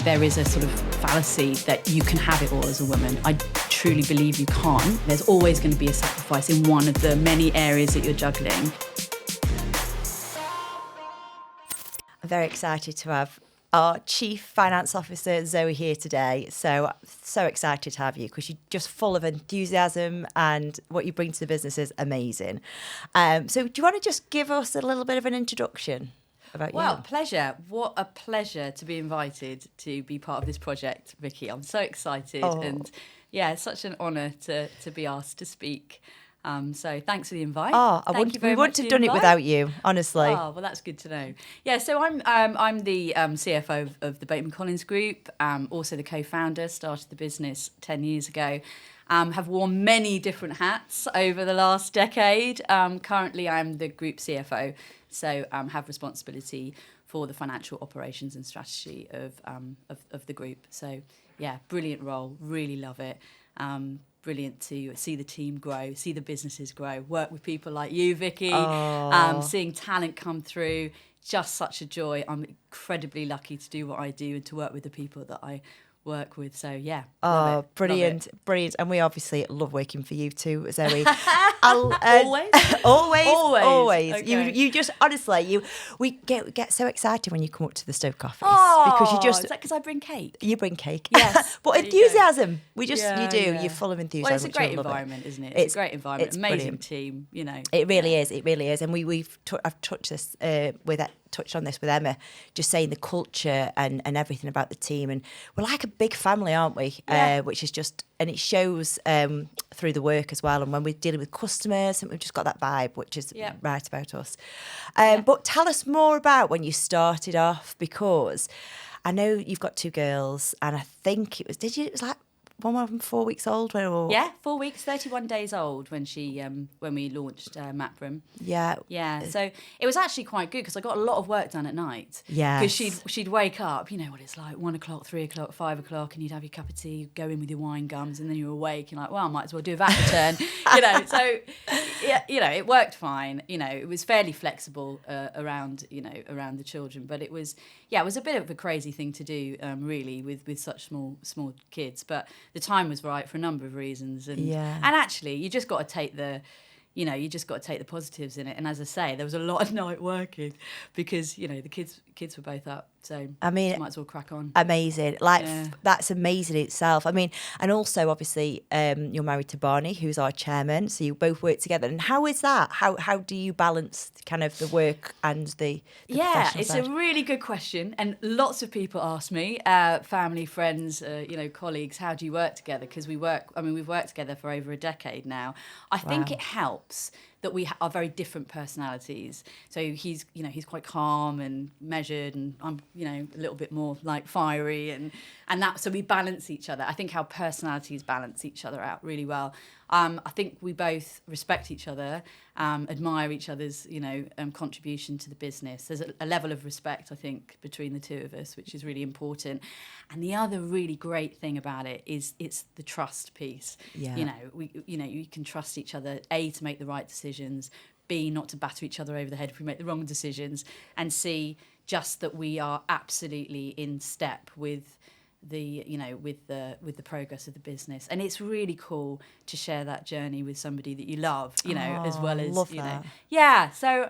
there is a sort of fallacy that you can have it all as a woman. I truly believe you can't. There's always going to be a sacrifice in one of the many areas that you're juggling. I'm very excited to have our Chief Finance Officer, Zoe, here today. So excited to have you because you're just full of enthusiasm and what you bring to the business is amazing. So do you want to just give us a little bit of an introduction about you? Well, pleasure. What a pleasure to be invited to be part of this project, Vicki. I'm so excited. And yeah, it's such an honour to be asked to speak. So thanks for the invite. We wouldn't have done it without you, honestly. Oh, well, that's good to know. Yeah, so I'm the CFO of the Zoe Collins Group, also the co-founder, started the business 10 years ago, have worn many different hats over the last decade. Currently, I'm the group CFO, so have responsibility for the financial operations and strategy of the group. So, yeah, brilliant role, really love it. Brilliant to see the team grow, see the businesses grow, work with people like you, Vicki, seeing talent come through. Just such a joy. I'm incredibly lucky to do what I do and to work with the people that I work with. So, yeah. Oh, brilliant. And we obviously love working for you too, Zoe. Always? Always. Okay. You just, honestly, we get so excited when you come up to the Stoke office. Oh, because you just... Is that because I bring cake? You bring cake. Yes. But enthusiasm. You do. Yeah. You're full of enthusiasm. Well, it's a great environment, isn't it? It's a great environment. Amazing brilliant. Team, you know. It really is. It really is. And I've touched on this with Emma, just saying the culture and everything about the team. And we're like a big family, aren't we? Yeah. Which is just, and it shows through the work as well. And when we're dealing with customers, and we've just got that vibe, which is right about us. But tell us more about when you started off, because I know you've got two girls, and I think it was like one of them 4 weeks old? Yeah, 4 weeks, 31 days old when we launched Mapram. Yeah. Yeah, so it was actually quite good because I got a lot of work done at night. Yeah. Because she'd wake up, you know what it's like, 1 o'clock, 3 o'clock, 5 o'clock, and you'd have your cup of tea, go in with your wine gums, and then you're awake, you're like, well, I might as well do a VAT return. So, yeah, it worked fine. It was fairly flexible around the children, but it was a bit of a crazy thing to do, really, with such small kids, but the time was right for a number of reasons, and actually you just got to take the positives in it. And as I say, there was a lot of night working because the kids were both up, so I mean, might as well crack on. Amazing, that's amazing itself. I mean, and also obviously you're married to Barney, who's our chairman, so you both work together. And how is that? How do you balance kind of the work and the professional side? A really good question, and lots of people ask me, family, friends, colleagues, how do you work together? Because we've worked together for over a decade now. I think it helps that we are very different personalities. So he's quite calm and measured, and I'm, a little bit more like fiery, and that, so we balance each other. I think our personalities balance each other out really well. I think we both respect each other, admire each other's, contribution to the business. There's a level of respect, I think, between the two of us, which is really important. And the other really great thing about it is it's the trust piece. Yeah. You can trust each other, A, to make the right decisions, B, not to batter each other over the head if we make the wrong decisions, and C, just that we are absolutely in step with the progress of the business. And it's really cool to share that journey with somebody that you love, as well as love that. Yeah, so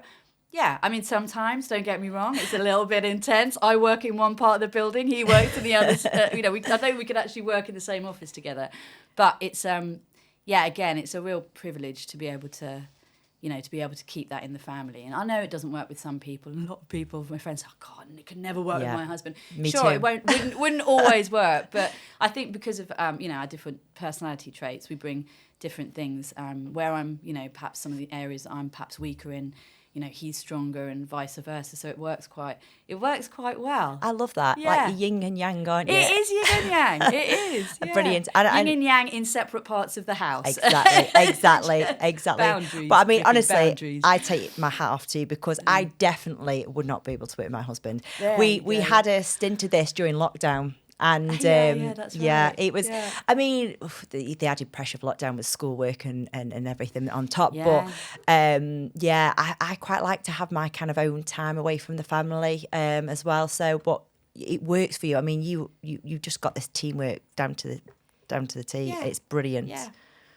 yeah, I mean, sometimes, don't get me wrong, it's a little bit intense. I work in one part of the building, he works in the other. I think we could actually work in the same office together, but it's again, it's a real privilege to be able to keep that in the family. And I know it doesn't work with some people. A lot of people, my friends, God, it could never work with my husband. Me sure, too. It wouldn't always work. But I think because of, our different personality traits, we bring different things. Where I'm, perhaps some of the areas that I'm perhaps weaker in, he's stronger, and vice versa. So it works quite well. I love that. Yeah. Like yin and yang, aren't you? It is yin and yang. It is. Yeah. Brilliant. Yin and yang in separate parts of the house. Exactly. Boundaries. But I mean, honestly, boundaries. I take my hat off to you because I definitely would not be able to work with my husband. We had a stint of this during lockdown. And that's right. it was. Yeah. I mean, the added pressure of lockdown was schoolwork and everything on top. Yeah. But I quite like to have my kind of own time away from the family as well. So, but it works for you. I mean, you just got this teamwork down to the T. Yeah. It's brilliant. Yeah.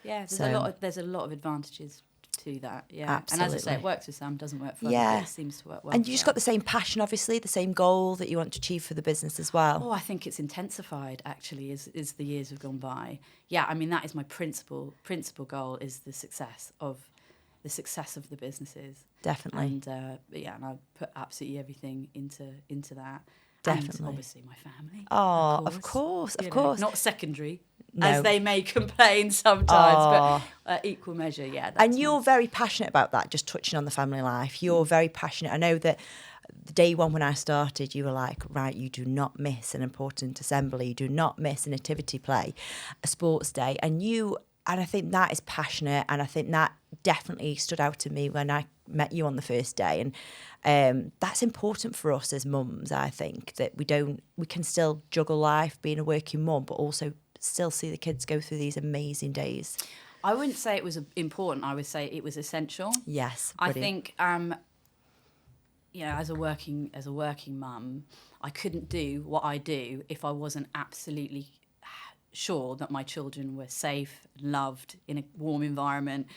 There's a lot of advantages to that. Yeah. Absolutely. And as I say, it works with some, doesn't work for others. Yeah. But it seems to work well. And you just got the same passion, obviously, the same goal that you want to achieve for the business as well. Oh, I think it's intensified actually as the years have gone by. Yeah, I mean that is my principal goal, is the success of the businesses. Definitely. And and I put absolutely everything into that. Definitely. And obviously my family. Oh, of course. Not secondary, No. as they may complain sometimes, but equal measure, yeah. And you're very passionate about that, just touching on the family life. You're very passionate. I know that the day one when I started, you were like, right, you do not miss an important assembly. You do not miss a nativity play, a sports day. And I think that is passionate, and I think that definitely stood out to me when I met you on the first day. And that's important for us as mums, I think, that we can still juggle life, being a working mum, but also still see the kids go through these amazing days. I wouldn't say it was important. I would say it was essential. Yes, I brilliant. think, as a working mum, I couldn't do what I do if I wasn't absolutely sure that my children were safe, loved, in a warm environment,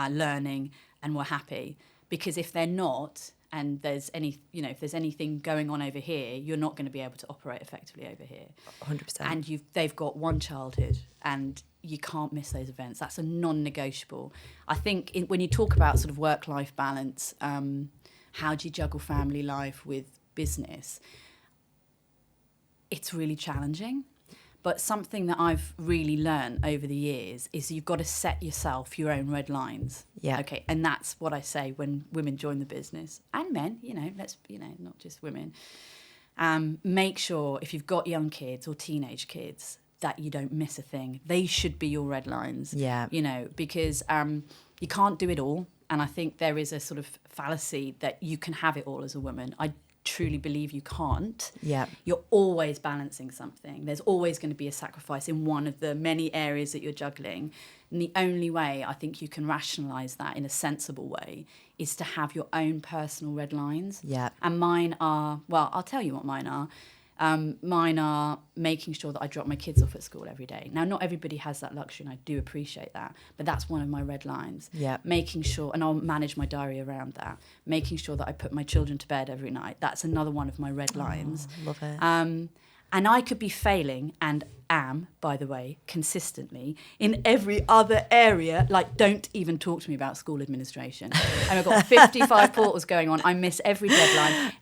learning, and were happy. Because if they're not, and there's if there's anything going on over here, you're not going to be able to operate effectively over here. 100%. And they've got one childhood, and you can't miss those events. That's a non-negotiable. I think when you talk about sort of work-life balance, how do you juggle family life with business? It's really challenging. But something that I've really learned over the years is you've got to set yourself your own red lines. Yeah. Okay. And that's what I say when women join the business, and men, not just women. Make sure if you've got young kids or teenage kids that you don't miss a thing. They should be your red lines. Yeah. Because you can't do it all. And I think there is a sort of fallacy that you can have it all as a woman. I truly believe you can't. Yeah. You're always balancing something. There's always going to be a sacrifice in one of the many areas that you're juggling. And the only way I think you can rationalise that in a sensible way is to have your own personal red lines. Yeah. And mine are, well, I'll tell you what mine are. Mine are making sure that I drop my kids off at school every day. Now, not everybody has that luxury, and I do appreciate that, but that's one of my red lines. Yeah. Making sure, and I'll manage my diary around that, making sure that I put my children to bed every night. That's another one of my red lines. Love it. And I could be failing, and am, by the way, consistently in every other area. Like, don't even talk to me about school administration. And I've got 55 portals going on. I miss every deadline.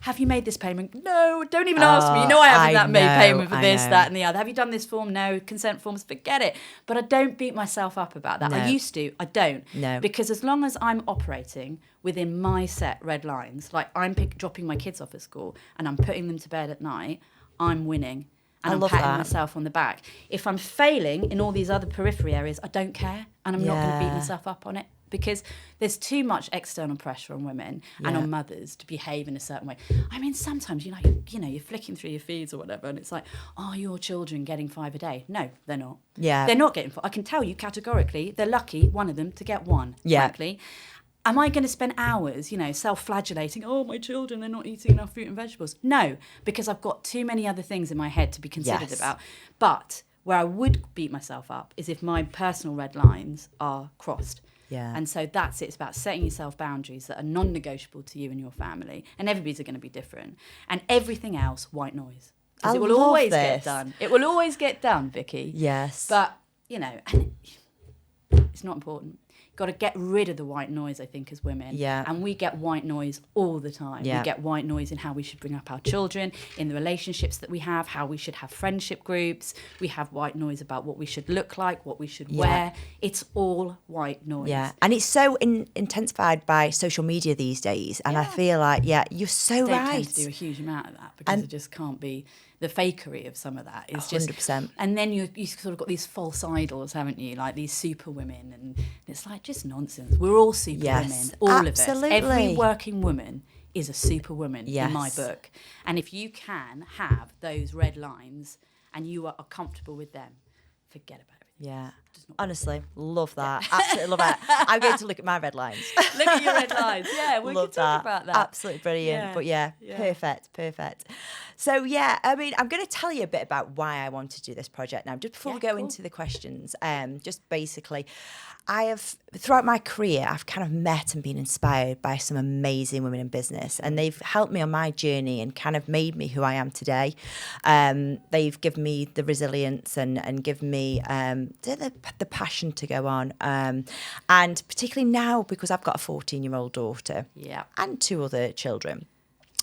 Have you made this payment? No, don't even ask me. You know I haven't made payment for this, that, and the other. Have you done this form? No. Consent forms? Forget it. But I don't beat myself up about that. No. I used to. I don't. No. Because as long as I'm operating within my set red lines, like I'm dropping my kids off at school and I'm putting them to bed at night, I'm winning. And I'm patting myself on the back. If I'm failing in all these other periphery areas, I don't care. And I'm not going to beat myself up on it. Because there's too much external pressure on women and on mothers to behave in a certain way. I mean, sometimes, you're flicking through your feeds or whatever, and it's like, are your children getting 5 a day? No, they're not. Yeah. They're not getting 5. I can tell you categorically, they're lucky, one of them, to get 1, frankly. Am I going to spend hours, self-flagellating, oh, my children, they're not eating enough fruit and vegetables? No, because I've got too many other things in my head to be considered about. But where I would beat myself up is if my personal red lines are crossed. Yeah. And so that's it. It's about setting yourself boundaries that are non-negotiable to you and your family. And everybody's are going to be different. And everything else, white noise. Because it will always get done. It will always get done, Vicki. Yes. But, and it's not important. Got to get rid of the white noise, I think, as women. Yeah. And we get white noise all the time. Yeah. We get white noise in how we should bring up our children, in the relationships that we have, how we should have friendship groups. We have white noise about what we should look like, what we should wear. It's all white noise. Yeah. And it's so intensified by social media these days. And I feel like, you're so They right. tend to do a huge amount of that because it just can't be. The fakery of some of that is just 100%. And then you sort of got these false idols, haven't you? Like these super women, and it's like just nonsense. We're all super women, all absolutely. of us. Every working woman is a superwoman in my book. And if you can have those red lines and you are comfortable with them, forget about everything. Yeah. Honestly, love that. Absolutely love that. I'm going to look at my red lines. Look at your red lines. Yeah, we can talk about that. Absolutely brilliant. Yeah. But perfect. So I mean, I'm going to tell you a bit about why I want to do this project now. Just before we go into the questions, just basically, throughout my career, I've kind of met and been inspired by some amazing women in business, and they've helped me on my journey and kind of made me who I am today. They've given me the resilience and given me the passion to go on. And particularly now, because I've got a 14-year-old daughter and 2 other children,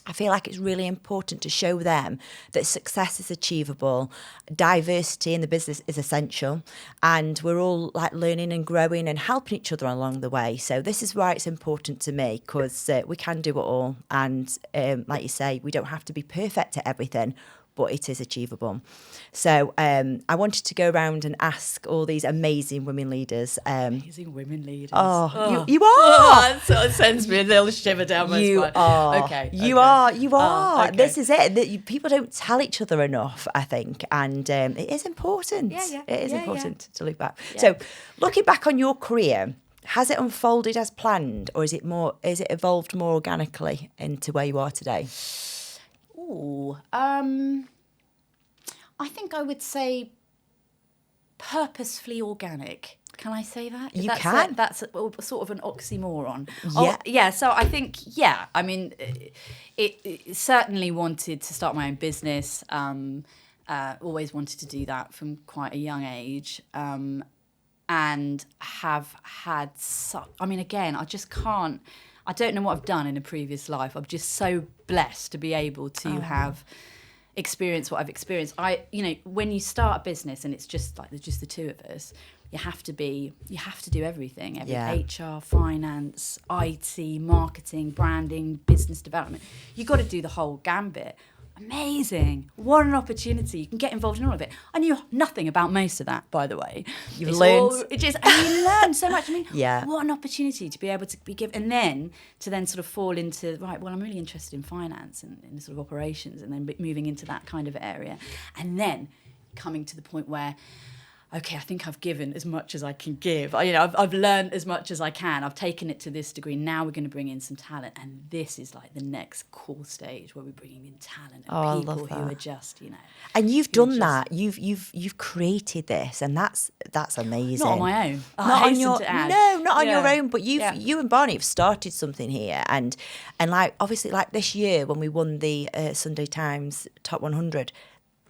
I feel like it's really important to show them that success is achievable, diversity in the business is essential, and we're all like learning and growing and helping each other along the way. So this is why it's important to me, because we can do it all. And like you say, we don't have to be perfect at everything, but it is achievable. So I wanted to go around and ask all these amazing women leaders. Amazing women leaders. You are. That sort of sends me a little shiver down my spine. You are. Okay. You are. Okay. This is it. People don't tell each other enough, I think. And it is important. Yeah. It is important to look back. Yeah. So looking back on your career, has it unfolded as planned, or is it evolved more organically into where you are today? I think I would say purposefully organic. Can I say that? You can. That's sort of an oxymoron. Yeah. So I think, I mean, it certainly wanted to start my own business. Always wanted to do that from quite a young age. And have had I mean, again, I don't know what I've done in a previous life. I'm just so blessed to be able to have experienced what I've experienced. When you start a business and it's just the 2 of us, you have to do everything. HR, finance, IT, marketing, branding, business development. You've got to do the whole gambit. Amazing. What an opportunity. You can get involved in all of it. I knew nothing about most of that, by the way. You learned. And you learn so much. I mean, what an opportunity to be able to be given, and then sort of fall into, right, well, I'm really interested in finance and in sort of operations, and then moving into that kind of area. And then coming to the point where, okay, I think I've given as much as I can give. I've learned as much as I can. I've taken it to this degree. Now we're going to bring in some talent, and this is like the next cool stage where we're bringing in talent and people who are just, And you've done that. You've created this, and that's amazing. Not on my own. Not on your own. But you and Barney have started something here, and like obviously like this year when we won the Sunday Times Top 100.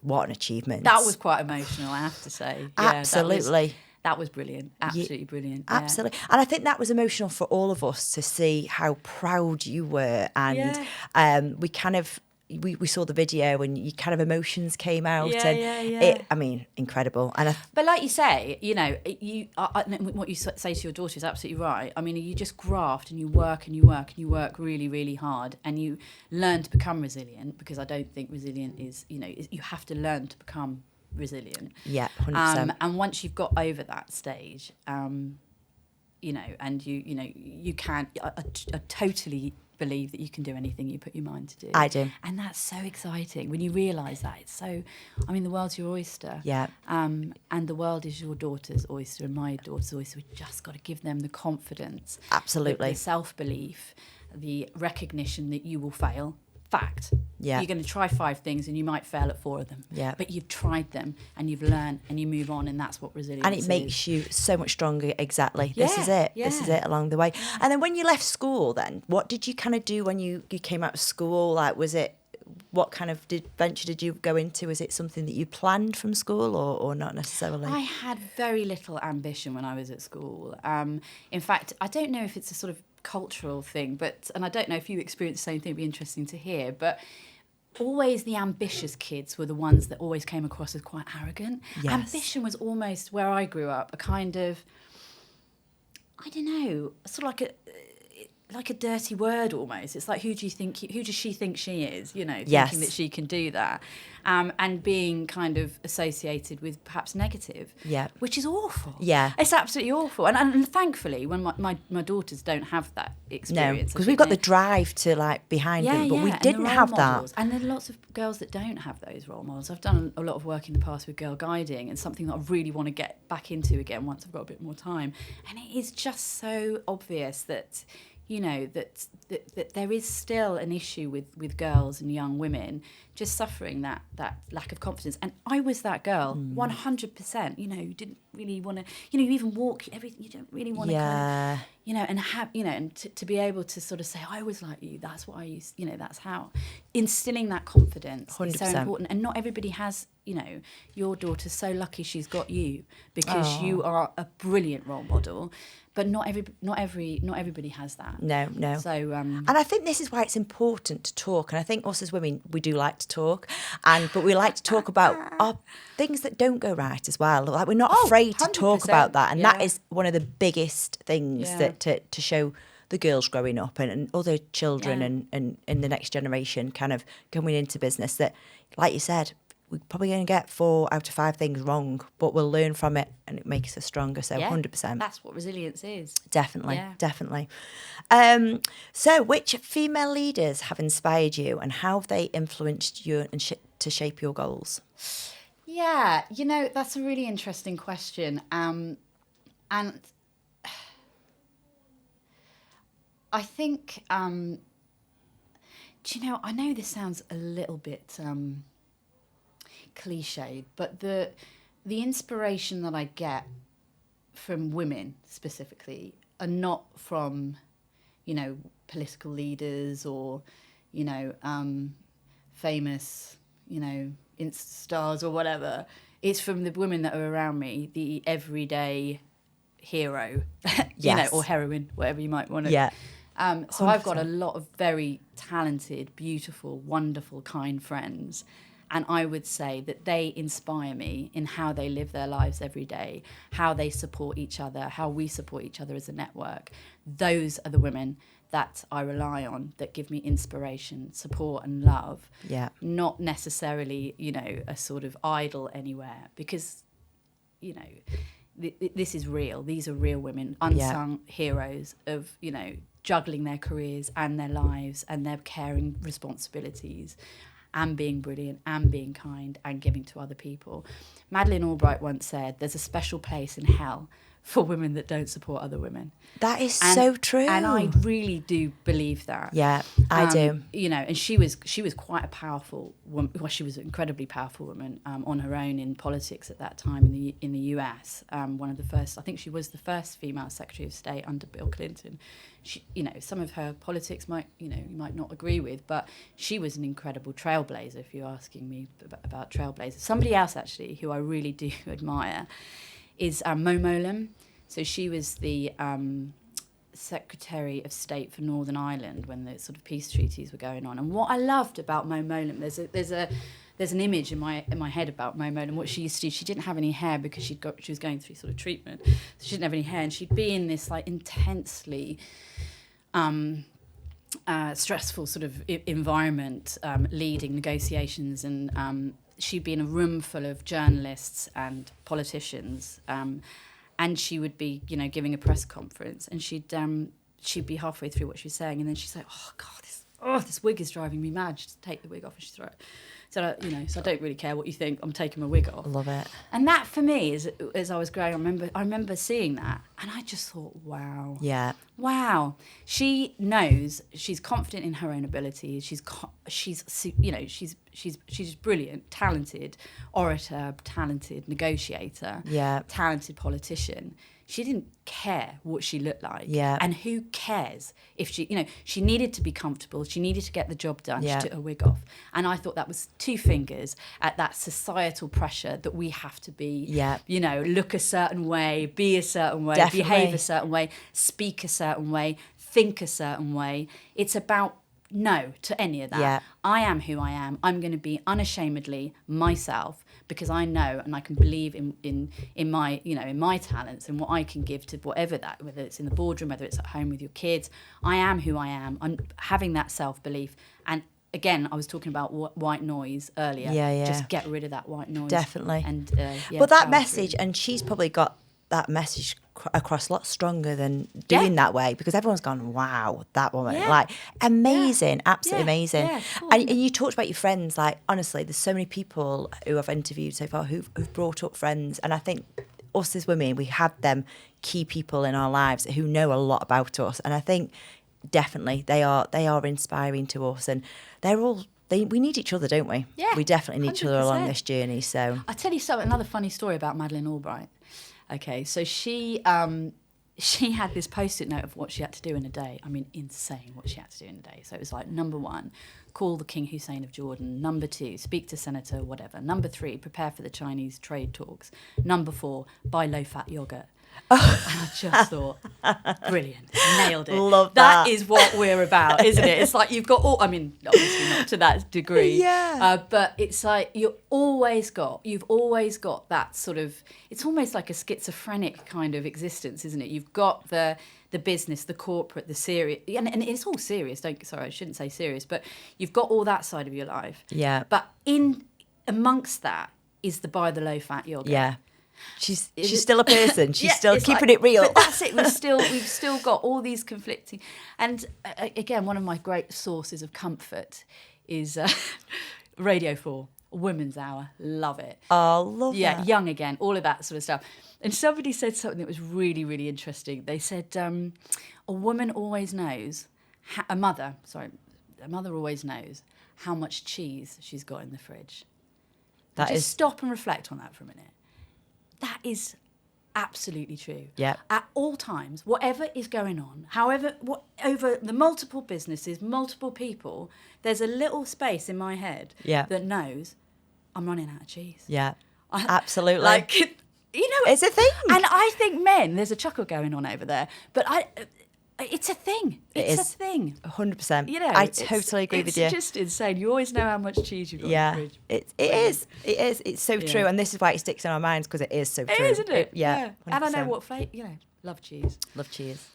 What an achievement. That was quite emotional, I have to say. Absolutely. That was brilliant. Absolutely brilliant. Yeah. Absolutely. And I think that was emotional for all of us to see how proud you were. And we kind of, we saw the video and your kind of emotions came out. I mean, incredible. But like you say, what you say to your daughter is absolutely right. I mean, you just graft and you work and you work and you work really, really hard, and you learn to become resilient, because I don't think resilient is, you have to learn to become resilient. Yeah, 100%. And once you've got over that stage, and you can, I totally believe that you can do anything you put your mind to do. I do. And that's so exciting when you realise that. It's so, I mean, the world's your oyster. Yeah. And the world is your daughter's oyster and my daughter's oyster. We've just got to give them the confidence. Absolutely. The self-belief, the recognition that you will fail. Fact. Yeah. You're going to try 5 things and you might fail at 4 of them. Yeah. But you've tried them and you've learned and you move on, and that's what resilience is. And it makes you so much stronger. Exactly. This is it. Yeah. This is it along the way. And then when you left school then, what did you kind of do when you came out of school? Like, what kind of venture did you go into? Was it something that you planned from school or not necessarily? I had very little ambition when I was at school. In fact, I don't know if it's a sort of cultural thing, and I don't know if you experienced the same thing. It'd be interesting to hear, but always the ambitious kids were the ones that always came across as quite arrogant. Yes. Ambition was almost, where I grew up, a kind of, I don't know, sort of like like a dirty word almost. It's like, who does she think she is, Yes. thinking that she can do that, and being kind of associated with perhaps negative, which is awful. Yeah. It's absolutely awful. And thankfully, when my daughters don't have that experience. Because we've got the drive to like behind them, but we didn't have models. that. And there are lots of girls that don't have those role models. I've done a lot of work in the past with girl guiding, and something that I really want to get back into again once I've got a bit more time. And it is just so obvious that, that there is still an issue with girls and young women just suffering that lack of confidence. And I was that girl, 100%. You didn't really want to, you even walk, everything, you don't really want to kind of, and have, and to be able to sort of say, I was like you, that's what I used, that's how. Instilling that confidence 100%. Is so important. And not everybody has, your daughter's so lucky she's got you, because you are a brilliant role model. But not everybody has that. No. So, and I think this is why it's important to talk. And I think us as women, we do like to talk, but we like to talk about our things that don't go right as well. Like, we're not afraid to talk about that, and that is one of the biggest things that to show the girls growing up and other children and in the next generation kind of coming into business that, like you said, we're probably going to get 4 out of 5 things wrong, but we'll learn from it and it makes us stronger. So 100%. That's what resilience is. Definitely. So which female leaders have inspired you, and how have they influenced you to shape your goals? Yeah, that's a really interesting question. And I think, I know this sounds a little bit cliched, but the inspiration that I get from women specifically are not from, political leaders or, famous, Insta stars or whatever. It's from the women that are around me, the everyday hero, or heroine, whatever you might want to. Yeah. So I've got a lot of very talented, beautiful, wonderful, kind friends. And I would say that they inspire me in how they live their lives every day, how they support each other, how we support each other as a network. Those are the women that I rely on, that give me inspiration, support and love. Yeah. Not necessarily, a sort of idol anywhere, because, this is real. These are real women, unsung heroes of, juggling their careers and their lives and their caring responsibilities, and being brilliant and being kind and giving to other people. Madeleine Albright once said, there's a special place in hell for women that don't support other women. That is so true. And I really do believe that. Yeah, I do. And she was quite a powerful woman. Well, she was an incredibly powerful woman on her own in politics at that time in the US. One of the first, I think she was the first female Secretary of State under Bill Clinton. She, some of her politics you might not agree with, but she was an incredible trailblazer. If you're asking me about trailblazers, somebody else actually who I really do admire is Mo Mowlam. So she was the Secretary of State for Northern Ireland when the sort of peace treaties were going on. And what I loved about Mo Mowlam, there's an image in my head about Mo Mowlam. What she used to do, she didn't have any hair because she was going through sort of treatment. So she didn't have any hair, and she'd be in this like intensely stressful sort of environment, leading negotiations, and she'd be in a room full of journalists and politicians, and she would be, giving a press conference, and she'd be halfway through what she was saying, and then she'd say, "Oh God, this wig is driving me mad. Just take the wig off," and she'd throw it. So I don't really care what you think. I'm taking my wig off. I love it. And that for me, as I was growing, I remember seeing that, and I just thought, wow. Yeah. Wow. She knows. She's confident in her own abilities. She's brilliant, talented orator, talented negotiator, talented politician. She didn't care what she looked like. Yeah. And who cares if she needed to be comfortable. She needed to get the job done. Yeah. She took her wig off. And I thought that was 2 fingers at that societal pressure that we have to be, look a certain way, be a certain way, behave a certain way, speak a certain way, think a certain way. It's about no to any of that. Yeah. I am who I am. I'm going to be unashamedly myself because I know and I can believe in my, in my talents and what I can give to whatever that, whether it's in the boardroom, whether it's at home with your kids. I am who I am. I'm having that self-belief. And again, I was talking about white noise earlier. Yeah. Just get rid of that white noise. Definitely. And but that message, and she's probably got that message across a lot stronger than doing that way, because everyone's gone, wow, that woman, like amazing, absolutely amazing. Yeah, cool. And you talked about your friends, like honestly, there's so many people who I've interviewed so far who've brought up friends, and I think us as women, we have them key people in our lives who know a lot about us, and I think definitely they are inspiring to us, and they're all. We need each other, don't we? Yeah, we definitely need 100%. each other along this journey. So I'll tell you another funny story about Madeleine Albright. Okay, so she had this post-it note of what she had to do in a day. I mean, insane what she had to do in a day. So it was like, number 1, call the King Hussein of Jordan. Number 2, speak to Senator whatever. Number 3, prepare for the Chinese trade talks. Number 4, buy low-fat yogurt. And I just thought, brilliant, nailed it. Love that. That is what we're about, isn't it? It's like you've got all, I mean, obviously not to that degree, but it's like you've always got that sort of, it's almost like a schizophrenic kind of existence, isn't it? You've got the business, the corporate, the serious, and it's all serious. I shouldn't say serious, but you've got all that side of your life. Yeah. But amongst that is the buy the low fat yogurt. Yeah. She's still a person. She's still keeping like, it real. But that's it. We've still got all these conflicting. And again, one of my great sources of comfort is Radio 4, Women's Hour. Love it. Oh, love that. Yeah, Young Again, all of that sort of stuff. And somebody said something that was really, really interesting. They said, a woman always knows, a mother always knows how much cheese she's got in the fridge. Stop and reflect on that for a minute. That is absolutely true. Yeah. At all times, whatever is going on, over the multiple businesses, multiple people, there's a little space in my head that knows I'm running out of cheese. Yeah, absolutely. It's a thing. And I think men, there's a chuckle going on over there, but it's a thing. It's a thing. 100%. I totally agree with you. It's just insane. You always know how much cheese you've got in the fridge. It is. It's so true. And this is why it sticks in our minds, because it is so true. It is, isn't it? Yeah. 100%. And I know what flavour, love cheese. Love cheese.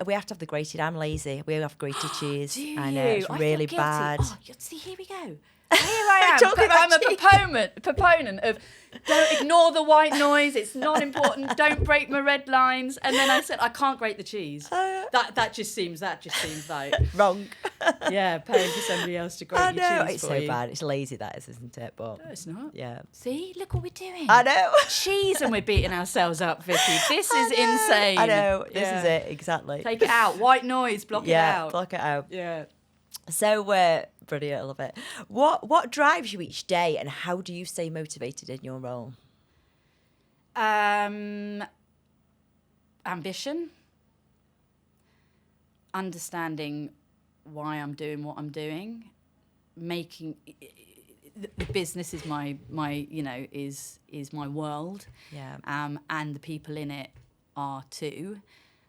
we have to have the grated. I'm lazy. We have grated cheese. Do you? I know, it's really bad. Oh, see, here we go. Here I am. I'm a proponent of don't ignore the white noise. It's not important. Don't break my red lines. And then I said I can't grate the cheese. That just seems like wrong. Yeah, paying for somebody else to grate your cheese. It's so bad. It's lazy, that isn't it? But no, it's not. Yeah. See, look what we're doing. I know. Cheese, and we're beating ourselves up, Vicky. This is insane. I know. This is it exactly. Take it out. White noise. Block it out. Yeah, block it out. Yeah. So brilliant, I love it. What drives you each day, and how do you stay motivated in your role? Ambition, understanding why I'm doing what I'm doing, making the business is my is my world. Yeah. And the people in it are too,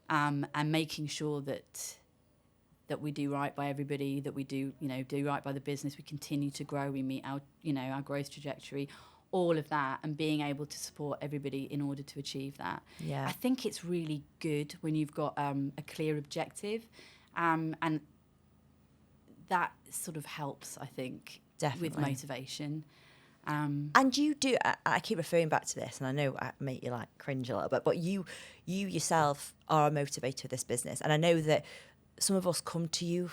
and making sure that we do right by everybody, that we do right by the business, we continue to grow, we meet our growth trajectory, all of that, and being able to support everybody in order to achieve that. Yeah. I think it's really good when you've got a clear objective, and that sort of helps, I think, definitely, with motivation. And you do, I keep referring back to this, and I know I make you cringe a little bit, but you yourself are a motivator of this business, and I know that some of us come to you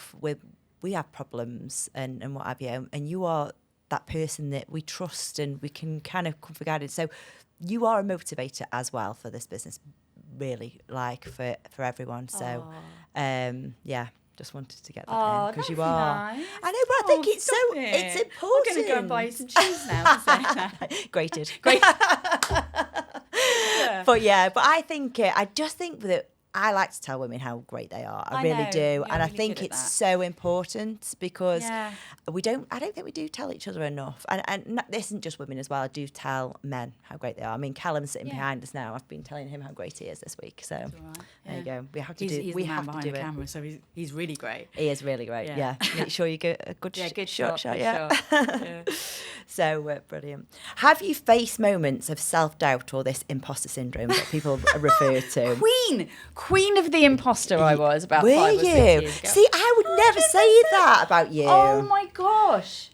we have problems and what have you, and you are that person that we trust and we can kind of come for guidance. So you are a motivator as well for this business, really, for everyone. So just wanted to get that in, because you are. Nice. I know, but I think it's it's important. I'm going to go and buy you some cheese now to say that. Grated. Yeah. But I think I just think that I like to tell women how great they are. I I really know. do. You're And I really think good at it's that. so important because Yeah. I don't think we do tell each other enough. And this isn't just women as well. I do tell men how great they are. I mean, Callum's sitting behind us now. I've been telling him how great he is this week. So That's all right. there you go. We have to He's do the we man have to behind do the it. camera, so he's really great. He is really great. Yeah. Make sure you get a good, Good shot. good Yeah. shot. Yeah. So brilliant. Have you faced moments of self-doubt or this imposter syndrome that people refer to? Queen of the imposter I was about Were 5 or 6 you? years ago. See, I would never say that about you. Oh my gosh.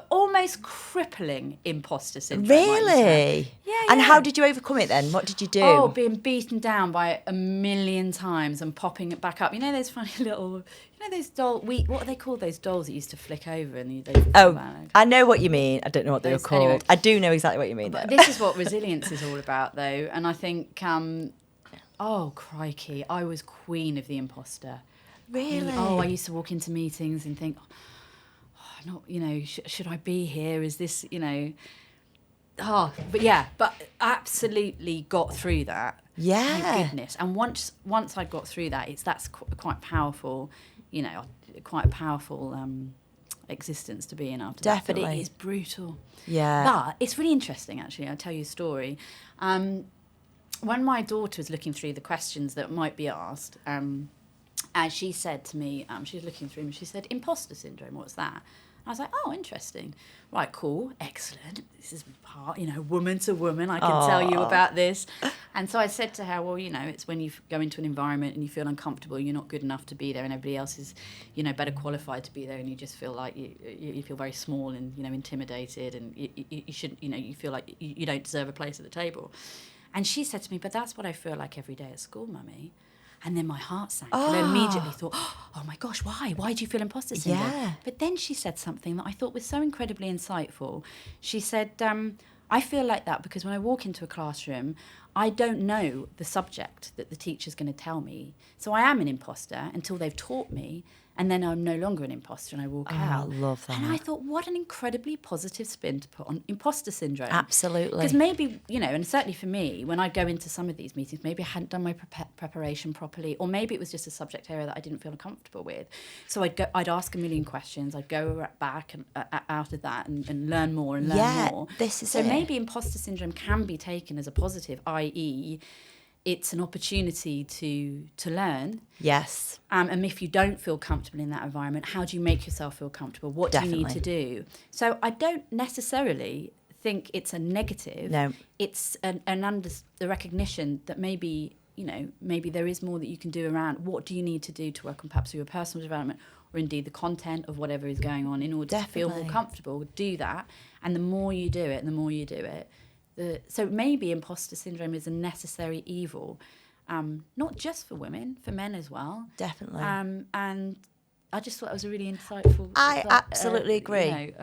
Almost crippling imposter syndrome. might you say. Really? Yeah, And yeah. how did you overcome it then? What did you do? Oh, being beaten down by a million times and popping it back up. You know those funny little, those what are they called? Those dolls that used to flick over and they I know what you mean. I don't know what they were called. Anyway. I do know exactly what you mean. But this is what resilience is all about, though. And I think, oh, crikey, I was queen of the imposter. Really? I used to walk into meetings and think, should I be here? Is this, but absolutely got through that. Yeah. Thank goodness. And once I got through that, that's quite powerful, quite a powerful existence to be in after Definitely. that. But it is brutal. Yeah. But it's really interesting, actually. I'll tell you a story. When my daughter was looking through the questions that might be asked, and she said to me, she was looking through them, she said, imposter syndrome, what's that? I was like, oh, interesting. Right, cool, excellent. This is part, woman to woman, I can tell you about this. And so I said to her, well, it's when you go into an environment and you feel uncomfortable, you're not good enough to be there and everybody else is, better qualified to be there and you just feel like you feel very small and, intimidated and you shouldn't, you feel like you don't deserve a place at the table. And she said to me, but that's what I feel like every day at school, Mummy. And then my heart sank. And I immediately thought, oh my gosh, why? Why do you feel imposter syndrome? Yeah. But then she said something that I thought was so incredibly insightful. She said, I feel like that because when I walk into a classroom, I don't know the subject that the teacher's going to tell me. So I am an imposter until they've taught me. And then I'm no longer an imposter and I walk out. I love that. And I thought, what an incredibly positive spin to put on imposter syndrome. Absolutely. Because maybe, and certainly for me, when I go into some of these meetings, maybe I hadn't done my preparation properly, or maybe it was just a subject area that I didn't feel comfortable with. So I'd ask a million questions, I'd go back and out of that and learn more and learn more. This is so it. Maybe imposter syndrome can be taken as a positive, i.e., it's an opportunity to learn. Yes. And if you don't feel comfortable in that environment, how do you make yourself feel comfortable? What do you need to do? So I don't necessarily think it's a negative. No. It's the recognition that maybe there is more that you can do around what do you need to do to work on perhaps your personal development or indeed the content of whatever is going on in order to feel more comfortable. Do that. And the more you do it, so maybe imposter syndrome is a necessary evil, not just for women, for men as well. Definitely. And I just thought that was a really insightful. I absolutely agree.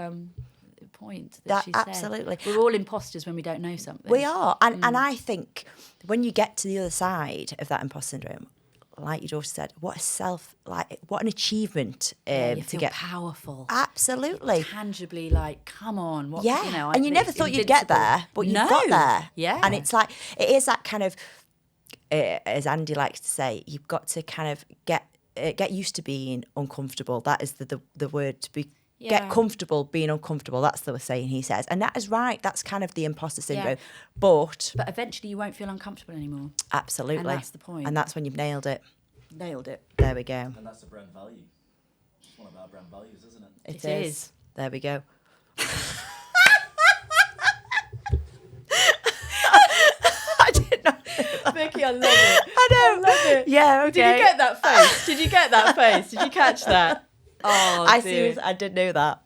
Point that she said. Absolutely. We're all imposters when we don't know something. We are. And I think when you get to the other side of that imposter syndrome, like your daughter said, what an achievement you to feel get powerful. Absolutely. Tangibly, like, come on. What, Yeah. And you never thought you'd get there, but you got there. Yeah. And it's like, it is that kind of, as Andy likes to say, you've got to kind of get used to being uncomfortable. That is the word to be. Yeah. Get comfortable being uncomfortable. That's the saying he says. And that is right. That's kind of the imposter syndrome. Yeah. But eventually you won't feel uncomfortable anymore. Absolutely. And that's the point. And that's when you've nailed it. Nailed it. There we go. And that's the brand value. It's one of our brand values, isn't it? It is. There we go. I did not know that. Vicki, I love it. I love it. Yeah, okay. Did you get that face? Did you catch that? Oh, I did know that.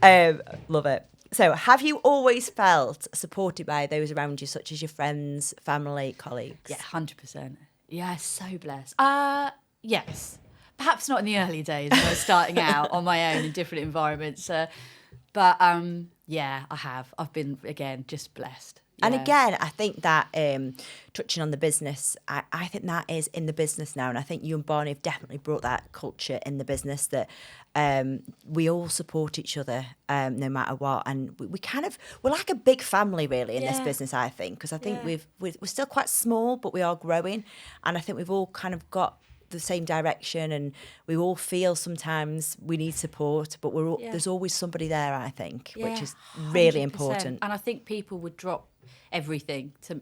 Yeah. Love it. So, have you always felt supported by those around you, such as your friends, family, colleagues? Yeah, 100%. Yeah, so blessed. Yes. Perhaps not in the early days when I was starting out on my own in different environments. But yeah, I have. I've been, again, just blessed. And again, I think that touching on the business, I think that is in the business now. And I think you and Barney have definitely brought that culture in the business that we all support each other no matter what. And we're like a big family really in this business, I think, because I think we're still quite small, but we are growing. And I think we've all kind of got the same direction, and we all feel sometimes we need support, but there's always somebody there, I think, which is really 100%. important. And I think people would drop everything to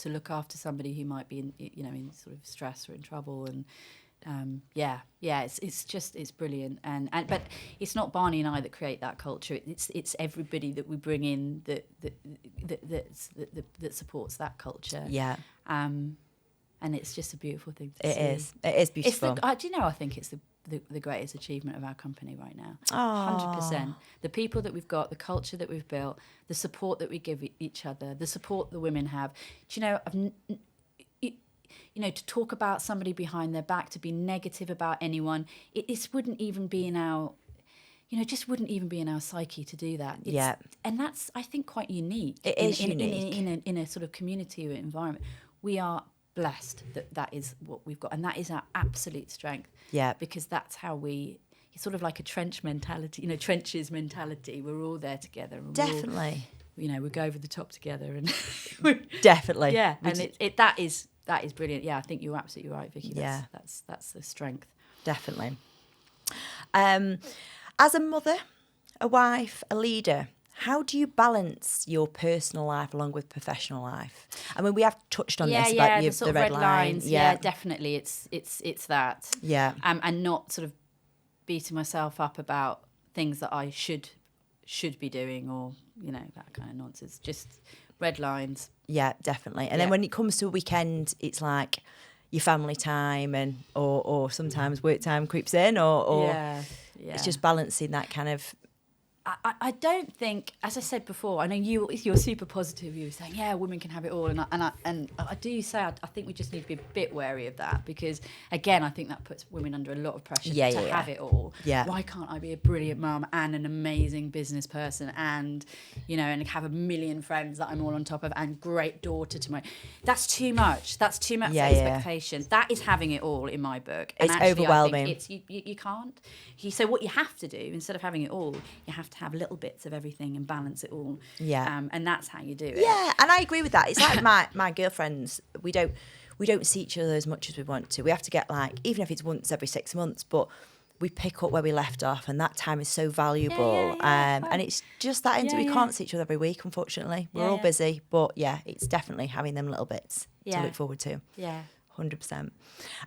look after somebody who might be in sort of stress or in trouble. And it's brilliant. But it's not Barney and I that create that culture. It's everybody that we bring in that supports that culture. Yeah. And it's just a beautiful thing to see. It is beautiful. I think it's the greatest achievement of our company right now. 100%. The people that we've got, the culture that we've built, the support that we give each other, the support the women have. Do you know, to talk about somebody behind their back, to be negative about anyone, it wouldn't even be in our, just wouldn't even be in our psyche to do that. And that's, I think, quite unique. It is unique. In a sort of community or environment. We are blessed that is what we've got, and that is our absolute strength. Because that's how it's sort of like a trenches mentality. We're all there together. And definitely. We go over the top together, and definitely. Yeah, and that is brilliant. Yeah, I think you're absolutely right, Vicki. That's the strength. Definitely. As a mother, a wife, a leader, how do you balance your personal life along with professional life? I mean, we have touched on this about the sort of red lines. Yeah, definitely. It's that. Yeah. And not sort of beating myself up about things that I should be doing, or that kind of nonsense. Just red lines. Yeah, definitely. And then when it comes to a weekend, it's like your family time, and or sometimes work time creeps in, or it's just balancing that kind of. I don't think, as I said before, I know you're super positive. You were saying, women can have it all, and I do say I think we just need to be a bit wary of that, because again, I think that puts women under a lot of pressure to have it all. Yeah. Why can't I be a brilliant mum and an amazing business person, and and have a million friends that I'm all on top of, and great daughter to my? That's too much. That's too much expectation. That is having it all in my book. And it's actually, overwhelming. I think you can't. So what you have to do, instead of having it all, you have to have little bits of everything and balance it all. And that's how you do it. Yeah, and I agree with that. It's like my girlfriends, we don't see each other as much as we want to. We have to get, like, even if it's once every 6 months, but we pick up where we left off, and that time is so valuable. And it's just that we can't see each other every week, unfortunately. We're all busy, but it's definitely having them little bits to look forward to. 100%.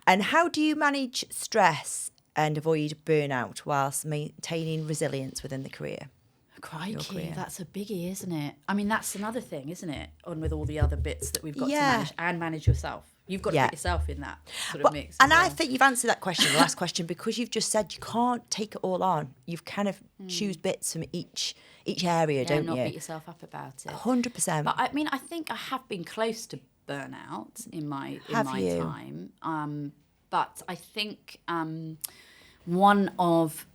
And how do you manage stress and avoid burnout whilst maintaining resilience within the career? Crikey, that's a biggie, isn't it? I mean, that's another thing, isn't it? On with all the other bits that we've got to manage, and manage yourself. You've got to put yourself in that sort of mix. And I think you've answered that question, the last question, because you've just said you can't take it all on. You've kind of choose bits from each area, don't you? Not beat yourself up about it. 100%. But I mean, I think I have been close to burnout in my time. But I think one of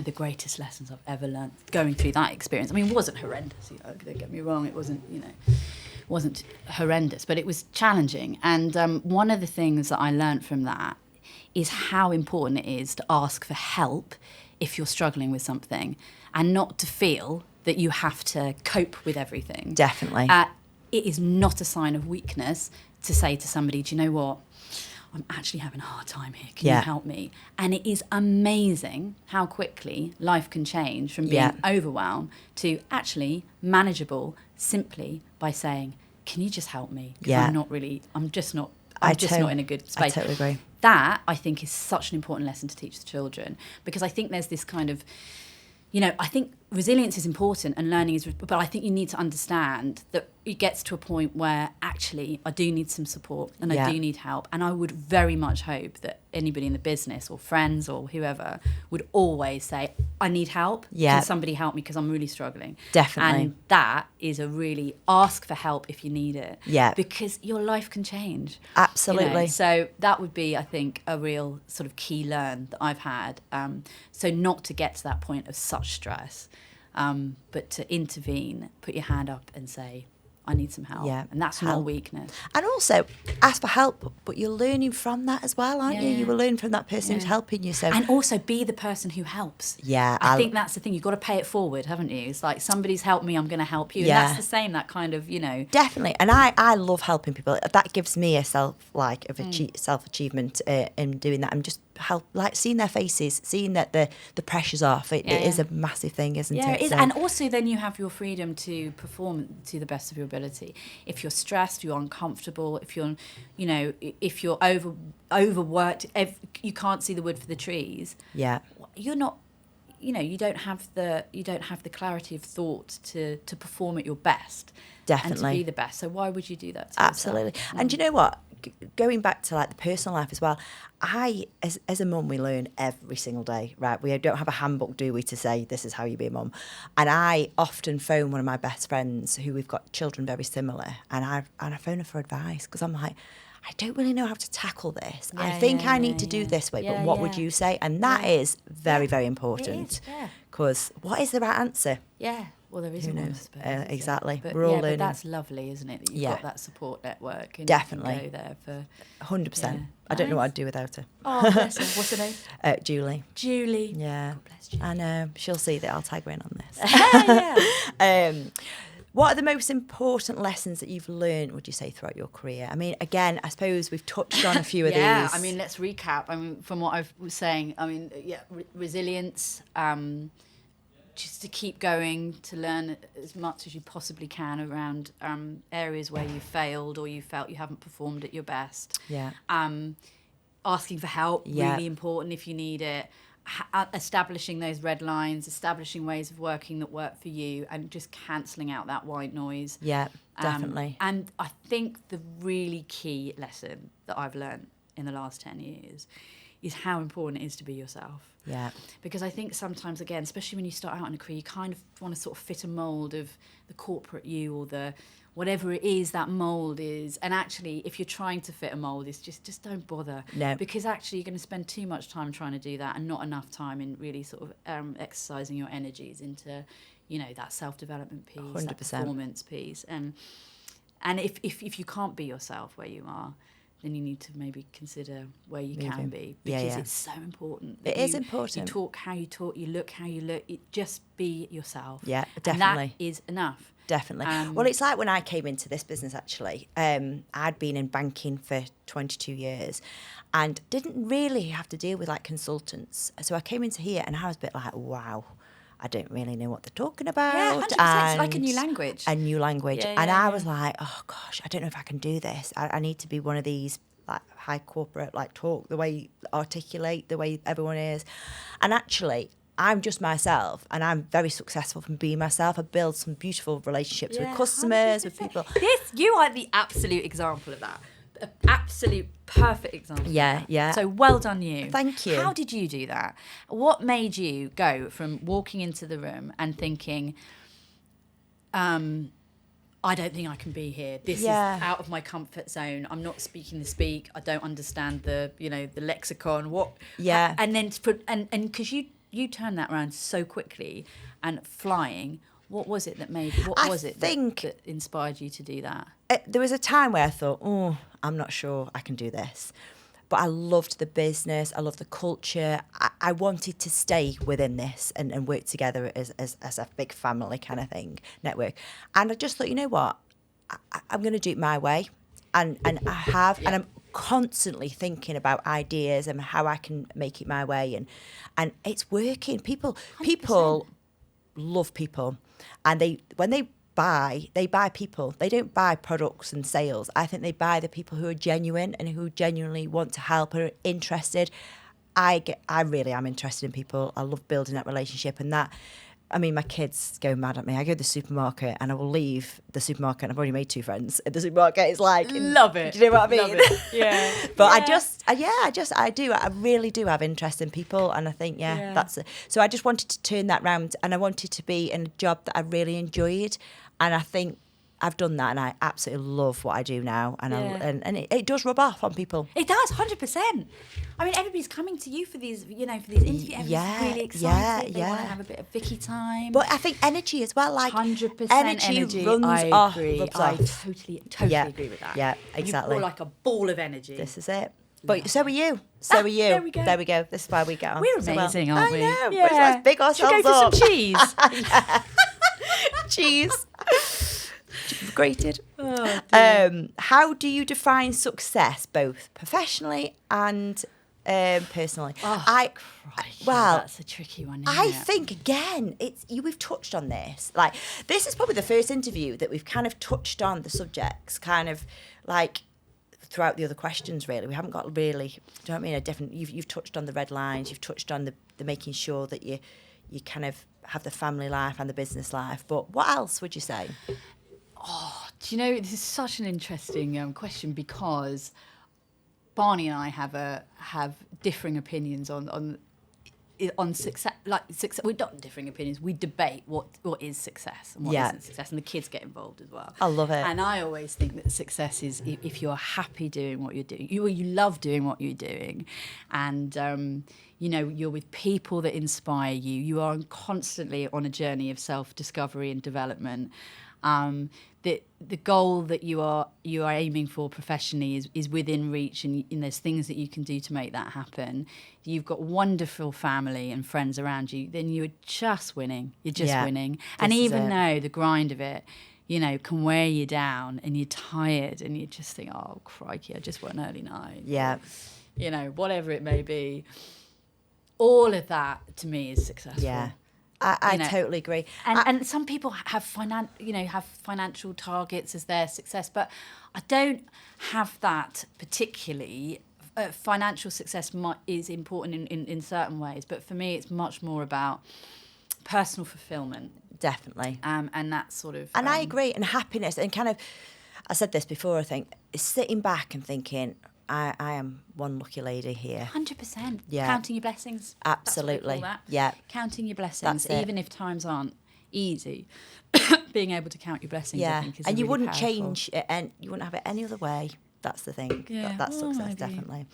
the greatest lessons I've ever learned going through that experience. I mean, it wasn't horrendous. Don't get me wrong. It wasn't horrendous, but it was challenging. And one of the things that I learned from that is how important it is to ask for help if you're struggling with something, and not to feel that you have to cope with everything. Definitely. It is not a sign of weakness to say to somebody, do you know what? I'm actually having a hard time here. Can you help me? And it is amazing how quickly life can change from being overwhelmed to actually manageable, simply by saying, can you just help me? Because I'm just not in a good space. I totally agree. That, I think, is such an important lesson to teach the children, because I think there's this kind of, I think resilience is important and learning is, but I think you need to understand that it gets to a point where actually I do need some support and I do need help. And I would very much hope that anybody in the business or friends or whoever would always say, I need help. Yeah. Can somebody help me because I'm really struggling? Definitely. And that is a really ask for help if you need it. Yeah. Because your life can change. Absolutely. So that would be, I think, a real sort of key learn that I've had. So not to get to that point of such stress. But to intervene, put your hand up and say, I need some help. Yeah, And that's not a weakness. And also ask for help, but you're learning from that as well, aren't you? You were learning from that person who's helping you. So and also be the person who helps. Yeah, I think that's the thing. You've got to pay it forward, haven't you? It's like somebody's helped me, I'm going to help you. Yeah. And that's the same. That kind of, Definitely. And I love helping people. That gives me a self-achievement in doing that. And just help, like seeing their faces, seeing that the pressure's off. It is a massive thing, isn't it? Yeah, it is. So, And also then you have your freedom to perform to the best of your ability. If you're stressed, you're uncomfortable, if you're overworked, if you can't see the wood for the trees. Yeah. You're not, you don't have the clarity of thought to perform at your best. Definitely. And to be the best. So why would you do that to Absolutely. yourself? And do you know what? Going back to like the personal life as well, as a mum, we learn every single day, right? We don't have a handbook, do we, to say this is how you be a mum. And I often phone one of my best friends who we've got children very similar, and I phone her for advice because I'm like, I don't really know how to tackle this. I think I need to do this way, but what would you say? And that is very, very important. Because what is the right answer? Yeah. Well, there isn't one, I suppose. Exactly. But, we're all learning. But that's lovely, isn't it? That you've got that support network. And Definitely. You can go there for 100%. Yeah. I don't know what I'd do without her. Oh, bless her. What's her name? Julie. Julie. Yeah. God bless Julie. I know. She'll see that I'll tag her in on this. Yeah. What are the most important lessons that you've learned, would you say, throughout your career? I mean, again, I suppose we've touched on a few of these. Yeah, I mean, let's recap. I mean, from what I was saying, resilience, just to keep going, to learn as much as you possibly can around areas where you failed or you felt you haven't performed at your best. Yeah. Asking for help, really important if you need it. Establishing those red lines, establishing ways of working that work for you, and just cancelling out that white noise. Yeah, definitely. And I think the really key lesson that I've learned in the last 10 years is how important it is to be yourself. Yeah. Because I think sometimes, again, especially when you start out in a career, you kind of want to sort of fit a mould of the corporate you or the whatever it is that mould is. And actually, if you're trying to fit a mould, it's just don't bother. No. Because actually you're going to spend too much time trying to do that and not enough time in really sort of exercising your energies into, that self-development piece, 100%. that performance piece. And if you can't be yourself where you are, then you need to maybe consider where you can be, because it's so important. It is important. You talk how you talk, you look how you look. Just be yourself. Yeah, definitely. And that is enough. Definitely. Well, it's like when I came into this business, actually. I'd been in banking for 22 years and didn't really have to deal with like consultants. So I came into here and I was a bit like, wow, I don't really know what they're talking about. Yeah, 100%. It's like a new language. A new language. Yeah, and I was like, oh gosh, I don't know if I can do this. I need to be one of these like high corporate, like talk the way, articulate the way everyone is. And actually, I'm just myself and I'm very successful from being myself. I build some beautiful relationships with customers, 100%. with people. You are the absolute example of that. An absolute perfect example. Yeah, yeah. So well done you. Thank you. How did you do that? What made you go from walking into the room and thinking, I don't think I can be here. This is out of my comfort zone. I'm not speaking the speak. I don't understand the lexicon. What? Yeah. And then because you turned that around so quickly and flying. What was it that that inspired you to do that? There was a time where I thought, oh, I'm not sure I can do this. But I loved the business. I loved the culture. I wanted to stay within this and work together as a big family kind of thing, network. And I just thought, you know what? I'm going to do it my way. And I have. Yeah. And I'm constantly thinking about ideas and how I can make it my way. And it's working. People 100%. Love people. And when they buy people. They don't buy products and sales. I think they buy the people who are genuine and who genuinely want to help, are interested. I really am interested in people. I love building that relationship, and that, I mean, my kids go mad at me. I go to the supermarket and I will leave the supermarket and I've already made 2 friends at the supermarket. It's like, love it. Do you know what I mean? Love it. Yeah. But yeah. I do. I really do have interest in people, and I think that's it. So I just wanted to turn that round, and I wanted to be in a job that I really enjoyed, and I think I've done that, and I absolutely love what I do now, and and it does rub off on people. It does, 100%. I mean, everybody's coming to you for these, for these interviews. Everybody's really excited. They want to have a bit of Vicki time. But I think energy as well, like 100% energy runs I off. agree. I totally agree with that. Yeah, exactly. You're like a ball of energy. This is it. But so are you. So are you. There we go. This is why we get on. We're amazing, aren't we? I know. Yeah. Let's big ourselves Should we go for some cheese? Cheese. Grated. Oh, dear. How do you define success, both professionally and personally? That's a tricky one. Isn't it? think again, we've touched on this. Like, this is probably the first interview that we've kind of touched on the subjects, kind of like throughout the other questions. Really, we haven't got really. Do you know what I mean? A different. You've touched on the red lines. You've touched on the making sure that you kind of have the family life and the business life. But what else would you say? Oh, do you know, this is such an interesting question, because Barney and I have differing opinions on success. Like success, we're not differing opinions. We debate what is success and what isn't success, and the kids get involved as well. I love it. And I always think that success is if you're happy doing what you're doing, you love doing what you're doing, and you're with people that inspire you. You are constantly on a journey of self-discovery and development. The goal that you are aiming for professionally is within reach, and there's things that you can do to make that happen. You've got wonderful family and friends around you, then you're just winning. You're just winning. And even though the grind of it, can wear you down and you're tired and you just think, oh, crikey, I just want an early night. Yeah. Whatever it may be. All of that, to me, is successful. Yeah. I totally agree. And some people have financial targets as their success, but I don't have that particularly. Financial success is important in certain ways, but for me, it's much more about personal fulfillment. Definitely. And that sort of... And I agree. And happiness. And kind of, I said this before, I think, is sitting back and thinking, I am one lucky lady here. 100%. Yeah. Counting your blessings. Absolutely. That's what we call that. Yeah. Counting your blessings, even if times aren't easy. Being able to count your blessings, I think, is and you really wouldn't powerful. change it, and you wouldn't have it any other way. That's the thing. Yeah. That's success, maybe. definitely.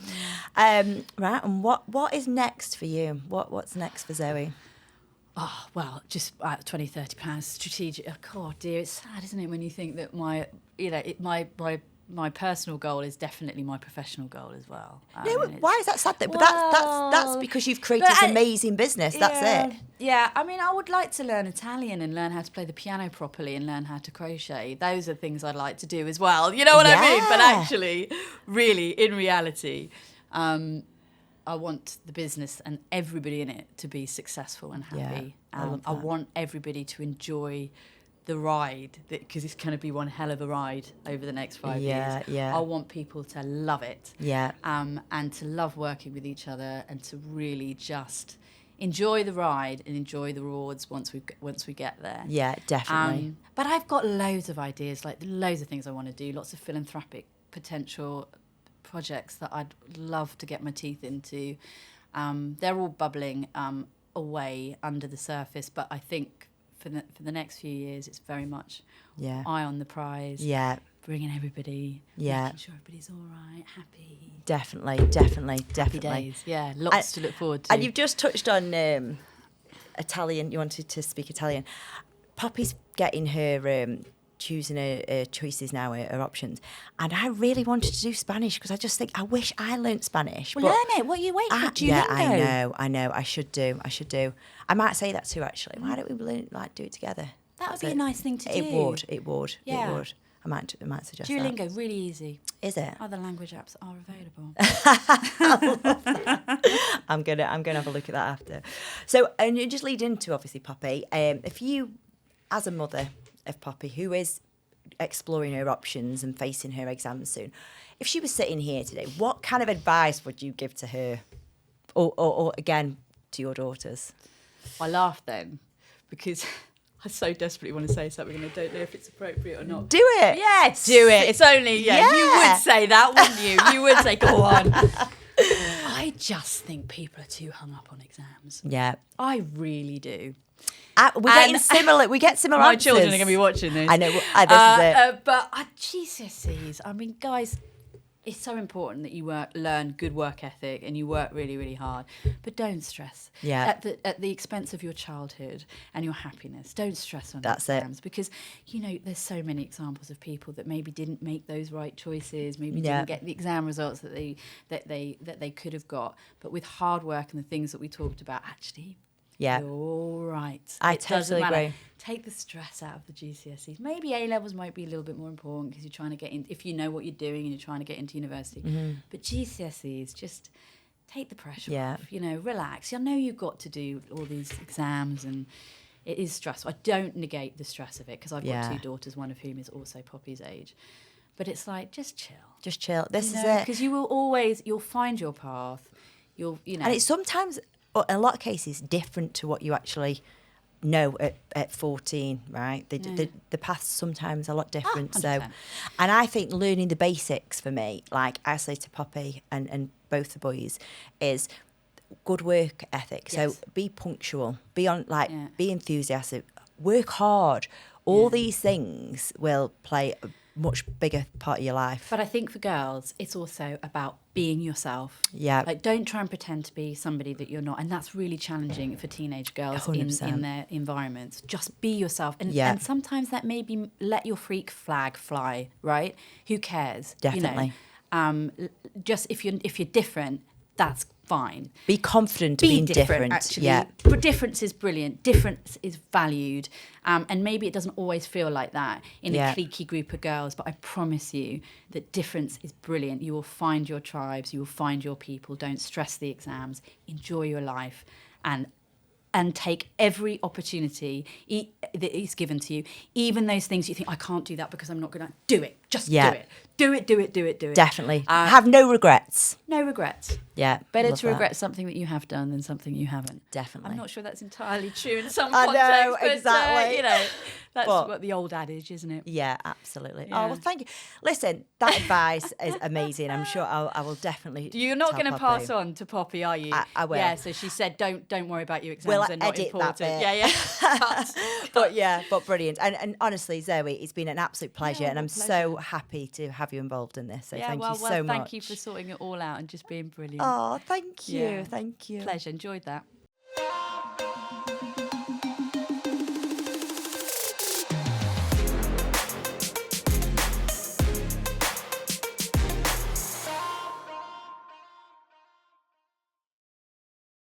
Yeah. Right. And what is next for you? What's next for Zoe? Oh, well, just £20-30 strategic. Oh, God, dear, it's sad, isn't it, when you think that my personal goal is definitely my professional goal as well. Why is that sad? But that's because you've created this amazing business. That's it. Yeah, I mean, I would like to learn Italian and learn how to play the piano properly and learn how to crochet. Those are things I'd like to do as well. You know what I mean? But actually, really, in reality, I want the business and everybody in it to be successful and happy. Yeah, I want everybody to enjoy the ride, because it's going to be one hell of a ride over the next 5 years. Yeah. I want people to love it. Yeah. And to love working with each other and to really just enjoy the ride and enjoy the rewards once we get there. Yeah, definitely. But I've got loads of ideas, like loads of things I want to do, lots of philanthropic potential projects that I'd love to get my teeth into. They're all bubbling away under the surface, but I think for the next few years, it's very much eye on the prize. Yeah, bringing everybody. Yeah, making sure everybody's all right, happy. Definitely. Happy days. Yeah, lots to look forward to. And you've just touched on Italian. You wanted to speak Italian. Poppy's getting her choosing her choices now, her options. And I really wanted to do Spanish because I just think I wish I learnt Spanish. Well, learn it. What are you waiting for? Duolingo. Yeah, I know. I should do. I might say that too, actually. Why don't we do it together? That would be a nice thing to do. It would. Yeah. It would. I might suggest Duolingo, that. really easy. Is it? Other language apps are available. I love that. I'm gonna have a look at that after. So, and you just lead into obviously Poppy. If you, as a mother of Poppy, who is exploring her options and facing her exams soon, if she was sitting here today, what kind of advice would you give to her, or again to your daughters? I laughed then because I so desperately want to say something and I don't know if it's appropriate or not. Do it. Yeah, do it. It's only, you would say that, wouldn't you? You would say, go on. I I just think people are too hung up on exams. Yeah. I really do. We get similar My answers. children are going to be watching this. I know. This is it. But GCSEs, I mean, guys, it's so important that you learn good work ethic and you work really, really hard. But don't stress. Yeah. At the expense of your childhood and your happiness. Don't stress on That's exams because, you know, there's so many examples of people that maybe didn't make those right choices, maybe didn't get the exam results that they could have got. But with hard work and the things that we talked about, actually, Yeah. you're all right. I It doesn't totally matter. agree. Take the stress out of the GCSEs. Maybe A levels might be a little bit more important because you're trying to get in. If you know what you're doing and you're trying to get into university, but GCSEs, just take the pressure off. You know, relax. I know you've got to do all these exams and it is stressful. I don't negate the stress of it because I've got 2 daughters, one of whom is also Poppy's age. But it's like just chill. Just chill. This is it. Because you'll find your path. You know, And it's sometimes, in a lot of cases, different to what you actually know at 14, right? The path's sometimes a lot different. 100%. So, and I think learning the basics for me, like I say to Poppy and both the boys, is good work ethic. Yes. So be punctual, be enthusiastic, work hard. All these things will play a much bigger part of your life. But I think for girls, it's also about being yourself. Yeah. Like, don't try and pretend to be somebody that you're not. And that's really challenging for teenage girls in their environments. Just be yourself. And sometimes that may be let your freak flag fly, right? Who cares? Definitely. You know? Just if you're different, that's fine. Be confident Be being different. Actually. Yeah. But difference is brilliant. Difference is valued. And maybe it doesn't always feel like that in a cliquey group of girls, but I promise you that difference is brilliant. You will find your tribes. You will find your people. Don't stress the exams. Enjoy your life and take every opportunity that is given to you. Even those things you think, I can't do that because I'm not going to do it. Just do it. Do it. Definitely. Have no regrets. No regrets. Yeah. Better to regret something that you have done than something you haven't. Definitely. I'm not sure that's entirely true in some I contexts. know, but, exactly. you know, that's But- what the old adage, isn't it? Yeah, absolutely. Yeah. Oh, well, thank you. Listen, that advice is amazing. I'm sure I will definitely. You're not tell going to Poppy. pass on to Poppy, are you? I will. Yeah, so she said, don't worry about your exams. Will They're not edit important. that bit. Yeah. But brilliant. And honestly, Zoe, it's been an absolute pleasure. Yeah, and I'm pleasure. so happy to have you involved in this. So thank you so much. Thank you for sorting it all out and just being brilliant. Oh, thank you. Yeah. Thank you. Pleasure. Enjoyed that.